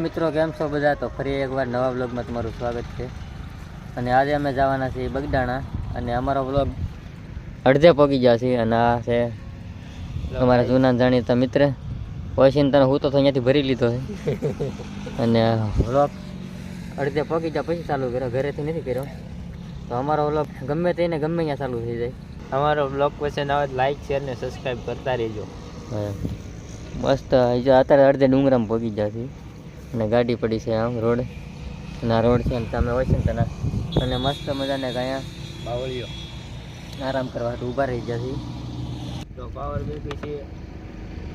મિત્રો, કેમ છો બધા? તો ફરી એકવાર નવા બ્લોગમાં તમારું સ્વાગત છે. અને આજે અમે જવાના છીએ બગદાણા અને અમારો બ્લોગ અડધે પહોંચી ગયા છે. અને આ છે અમારા જૂના જાણીતા મિત્ર વોશિંગ્ટન. હું તો અહીંયાથી ભરી લીધો છે અને બ્લોગ અડધે પહોંચી ગયા પછી ચાલુ કર્યો, ઘરેથી નથી કર્યો. તો અમારો બ્લોગ ગમે તેને ગમે અહીંયા ચાલુ થઈ જાય. અમારો બ્લોગ પસંદ આવે લાઈક શેર ને સબસ્ક્રાઈબ કરતા રહેજો. મસ્ત અત્યારે અડધે ડુંગરામાં પહોંચી ગયા છે અને ગાડી પડી છે આમ રોડ, અને આ રોડ છે અને તમે વોશિંગ્ટન અને મસ્ત મજાને અહીંયા બાવળીઓ આરામ કરવા ઊભા રહી ગયા છે. તો પાવર બેકી છે,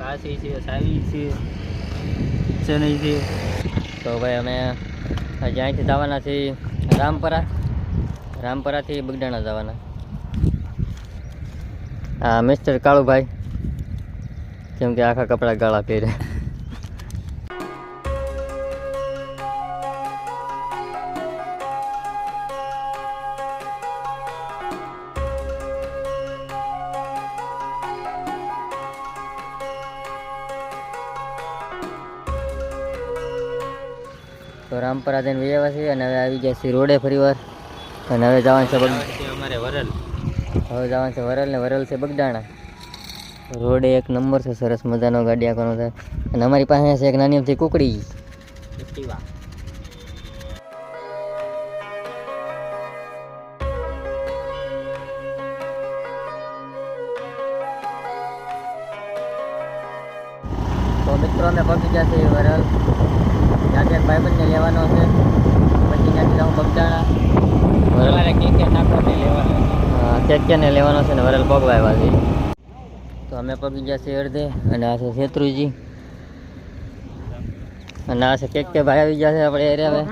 કાશી છે, સાવી છે, ચેન્નઈ છે. તો ભાઈ અમે આજે અહીંથી જવાના છીએ રામપરાથી બગદાણા જવાના. હા, મિસ્ટર કાળુભાઈ, કેમ કે આખા કપડા ગાળા પહેરે. તો રામપરા જઈને વ્યવા છે અને હવે આવી ગયા છે રોડે ફરીવાર. અને હવે જવાનું છે અમારે વરલ, હવે જવાનું છે વરલ ને વરલ છે બગદાણા. રોડ એક નંબર છે, સરસ મજાનો ગાડી આંકવાનો છે. અને અમારી પાસે છે એક નાની અમથી કુકડી. તો મિત્રો અમે પહોંચી ગયા છે વરલ. ત્યાંથી એક ભાઈબંધને લેવાનો છે, પછી ત્યાંથી જાઉં બગદાણા. અમારે કેને લેવાનો છે ને વરલ પગવા આવ્યા છે. તો અમે પગી ગયા છીએ અડધે. અને આ છે શેત્રુજી અને આ છે કે ભાઈ આવી ગયા છે આપણે એરિયા.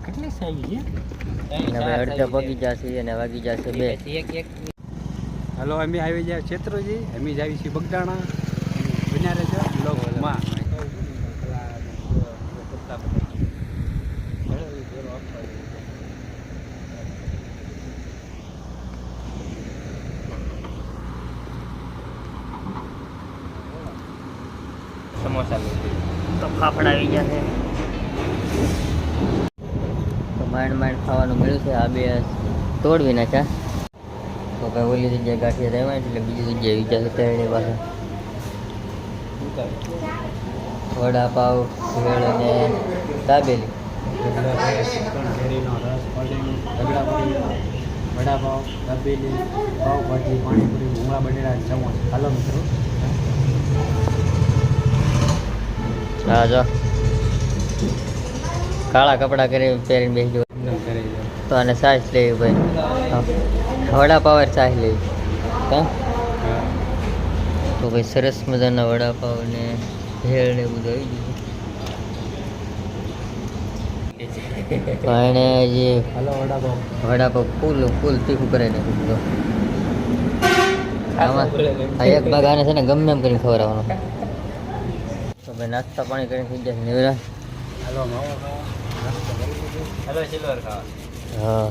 કેટલી સાઈઝ છે અને હવે અડધે પગી ગયા છીએ અને વાગી ગયા છે 2. હલો, અમે આવી જાય છેત્રોજી, અમે જ આવી છીએ બગદાણા. બન્યા રહેજો બ્લોગમાં. સમોસા તો ફાફડા આવી ગયા છે. તો માંડ ખાવાનું મળ્યું છે. આ બે તોડવી નાખ્યા. તો ભાઈ ઓલી જગ્યાએ ગાંઠિયા રહેવા એટલે બીજી જગ્યાએ આવી ગયા છે તેરણી પાસે. વડાપાવ, ભેળ અને દાબેલી. કેરીનો રસ, વડાપાવ, દાબેલી, પાવભાજી, પાણીપુરી, ભૂંગળા બટેટા, સમોસા. હાલો મિત્રો. હા, જો કાળા કપડાં પહેરીને બેસી ગયો. તો આને સાસ લેવી ભાઈ, વડાપાવ સાસ લેવી. હા, તો ભાઈ સરસ મજાના વડાપાવ ને ભેળ ને બધું આવી ગયું. એને જે વડાપાવ ફૂલ તીખું કરે ને આમાં આ એક ભાગ આને છે ને ગમે એમ કરીને ખવડાવવાનો. તો ભાઈ નાસ્તા પાણી કરીને થઈ જશે નિવરા. હેલો સિલ્વર ખાવા. હા,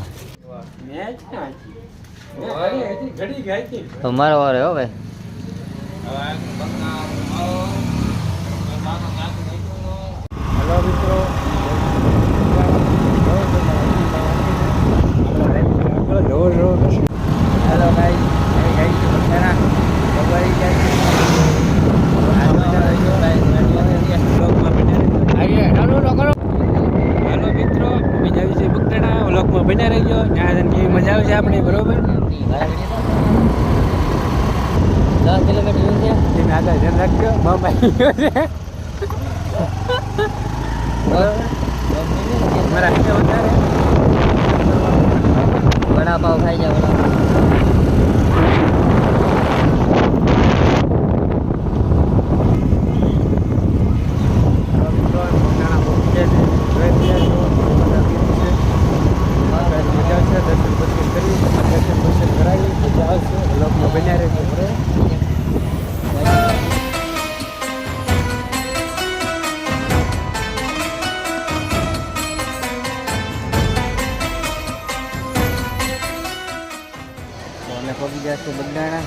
તો મારો વારો હો ભાઈ. હલો મિત્રો. હેલો ભાઈ, હેલો મિત્રો, અમે જાવી છીએ બગદાણા. વ્લોગમાં બન્યા રહીજો. ત્યાં કેવી મજા આવે છે આપણે, બરોબર? 10 કિલોમીટર દૂર છે. તમે આગળ ધ્યાન રાખજો. બાબા મારા હાથે વધારે વડાપાવ ખાઈ જાય. બન્યા રહેજો. અમે પહોંચી ગયા છીએ બગદાણા.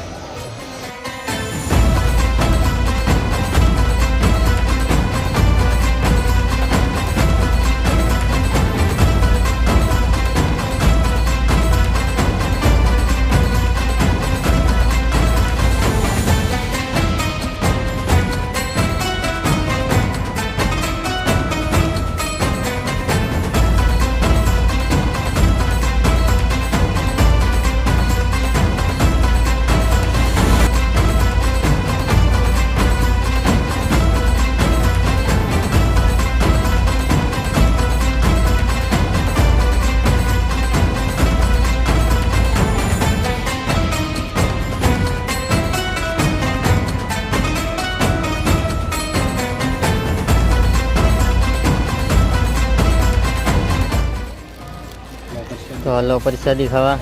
હાલો પ્રસાદી ખાવા.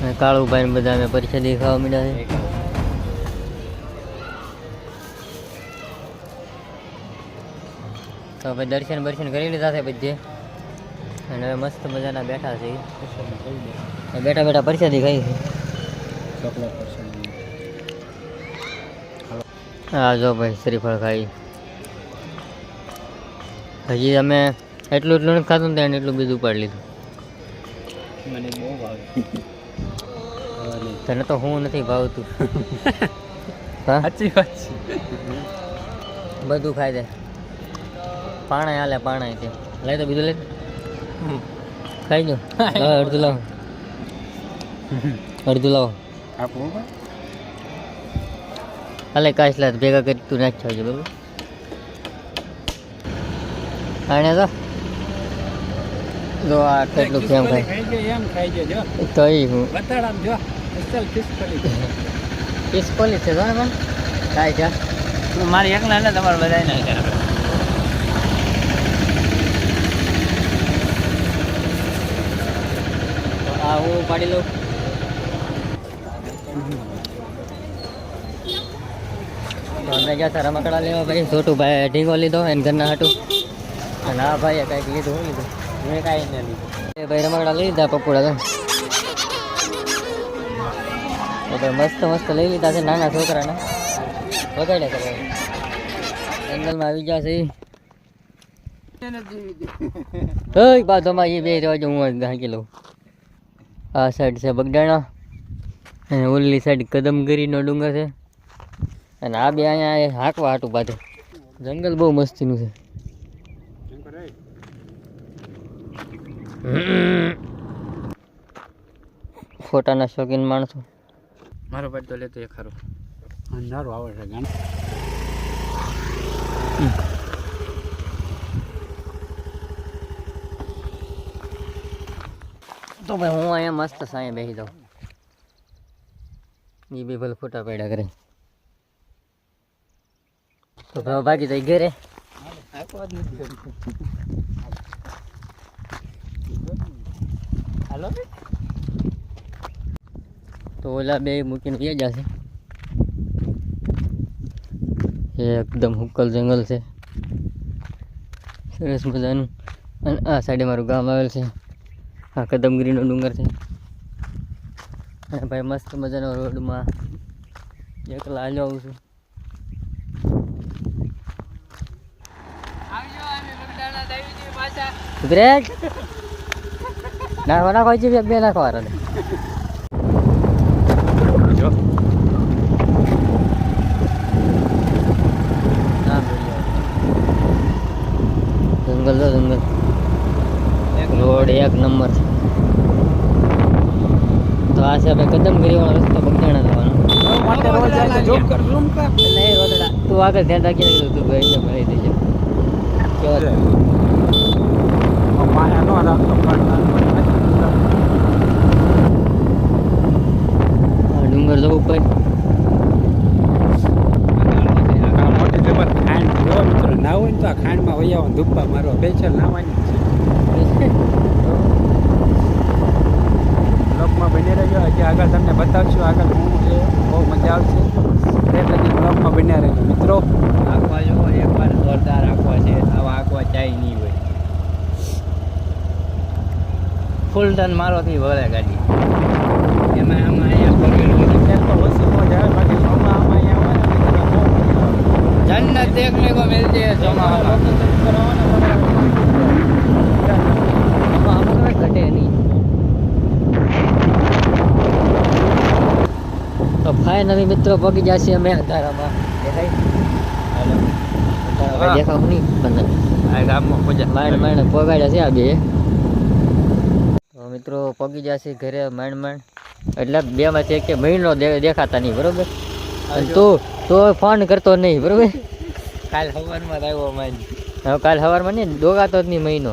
અને કાળુભાઈ ને બધા અમે પ્રસાદી ખાવા માંડ્યા છે. તો ભાઈ દર્શન બર્શન કરી લીધા છે બધે અને હવે મસ્ત મજાના બેઠા છે. બેઠા બેઠા પ્રસાદી ખાઈ છે. હા જો ભાઈ શ્રીફળ ખાઈ. હજી અમે એટલું નથી ખાતું ને એટલું બીજું ઉપાડી લીધું. મને બહુ ભાવે. તને તો હું નથી ભાવતું. હા સાચી વાત છે. બધું ખાઈ દે. પાણા હાલે પાણા તે લઈ તો બીજું લઈ ખાઈ દો. અડધું લાવો અડધું લાવો હાલે કાચલા ભેગા કરી તું નાખ છે બરોબર. આને તો આ કેટલું કેમ ખાય એમ ખાઈ ગયો તો એ હું બતાડામ જો અસલ પીસકોલી છે જો ને મને કાંઈ છે મારી એકલા ને તમારે બધા ના કરે. આ હું પાડી લઉં. તો અમે ગયા હતા રમકડા લેવા ભાઈ. છોટું ભાઈ ઢીંગો લીધો એને ઘરના હાટું અને આ ભાઈએ કાંઈક લીધું. શું લીધું? મેં કાંઈ ન લીધું. એ ભાઈ રમકડા લઈ લીધા પકોડા તો ભાઈ મસ્ત મસ્ત લઈ લીધા છે નાના છોકરાના. વગાડ્યા કરે જંગલમાં આવી ગયા છે. ઓય બાજુમાં એ બે રહેવા હું હાંકી લઉં. આ સાઈડ છે બગડાણા અને ઓલી સાઈડ કદમગીરીનો ડુંગર છે અને આ બે અહીંયા હાંકવા હાટું બાજુ. જંગલ બહુ મસ્તીનું છે. ફોટાના શોખીન માણસો. મારો ભાઈ તો લેતો એ ખરો. અંધારું આવે છે ગાણ. તો ભાઈ હું અહીંયા મસ્ત સાંયે બેસી જાઉં. એ બે ભલે ફોટા પડ્યા કરે. તો ભાઈ બાકી તો ઘરે હાલો તો ઓલા બે મૂકીને ગયા જશે. એકદમ હુક્કલ જંગલ છે સરસ મજાનું. અને આ સાઈડે મારું ગામ આવેલ છે. આ કદમગીરીનો ડુંગર છે અને ભાઈ મસ્ત મજાનો રોડમાં એકલા હાલ્યો આવું છું. બ્રેક નાખવા નાખવા છે બે નાખવા જંગલ તો જંગલ. રોડ એક નંબર છે. તો આ છે ભાઈ કદમગીરી વાળો રસ્તો બગડાણા જવાનો. નહીં રોદડા તું આગળ ધ્યાન રાખી તું ભાઈ ભરાઈ દેજે. કેવા ડુંગર જવું પડે. મોટી જબર ખાંડ જો મિત્રો ના હોય ને તો આ ખાંડમાં વૈયાવા ધુપ્પા મારવા સ્પેશિયલ નાવાની છે. બ્લોગમાં બની રહેજો. હજી આગળ તમને બતાવશું આગળ હું છે. બહુ મજા આવશે. તે લગી બ્લોગમાં બન્યા રહેજો મિત્રો. આંકવા જો એકવાર જોરદાર આંકવા છે. આવા આંકવા ચાય નહીં હોય. ફૂલ ટન મારોથી વળે ગાડી. એમાં આમાં અહીંયા પગેલું અત્યારે તો ઓછી મોજ આવે. બાકી ચોમાસામાં અહીંયા આવે जन्नत देखने को मिलती है ચોમાસામાં. ઘટે નહીં. તો ફાઇનલી મિત્રો પગી જશે અમે અંધારામાં. દેખાય દેખાવ નહીં પણ આ ગામમાં મજા માંડ માંડ પગાડ્યા છે આ બે. તો મિત્રો પગી જશે ઘરે માંડ માંડ. એટલે બે માંથી એક મહિનો દેખાતા નહીં બરોબર. અને તું તો ફોન કરતો નહીં બરોબર. કાલ સવારમાં આવ્યો મારી. હવે કાલ સવારમાં નહીં દોગાતો જ નહીં મહિનો.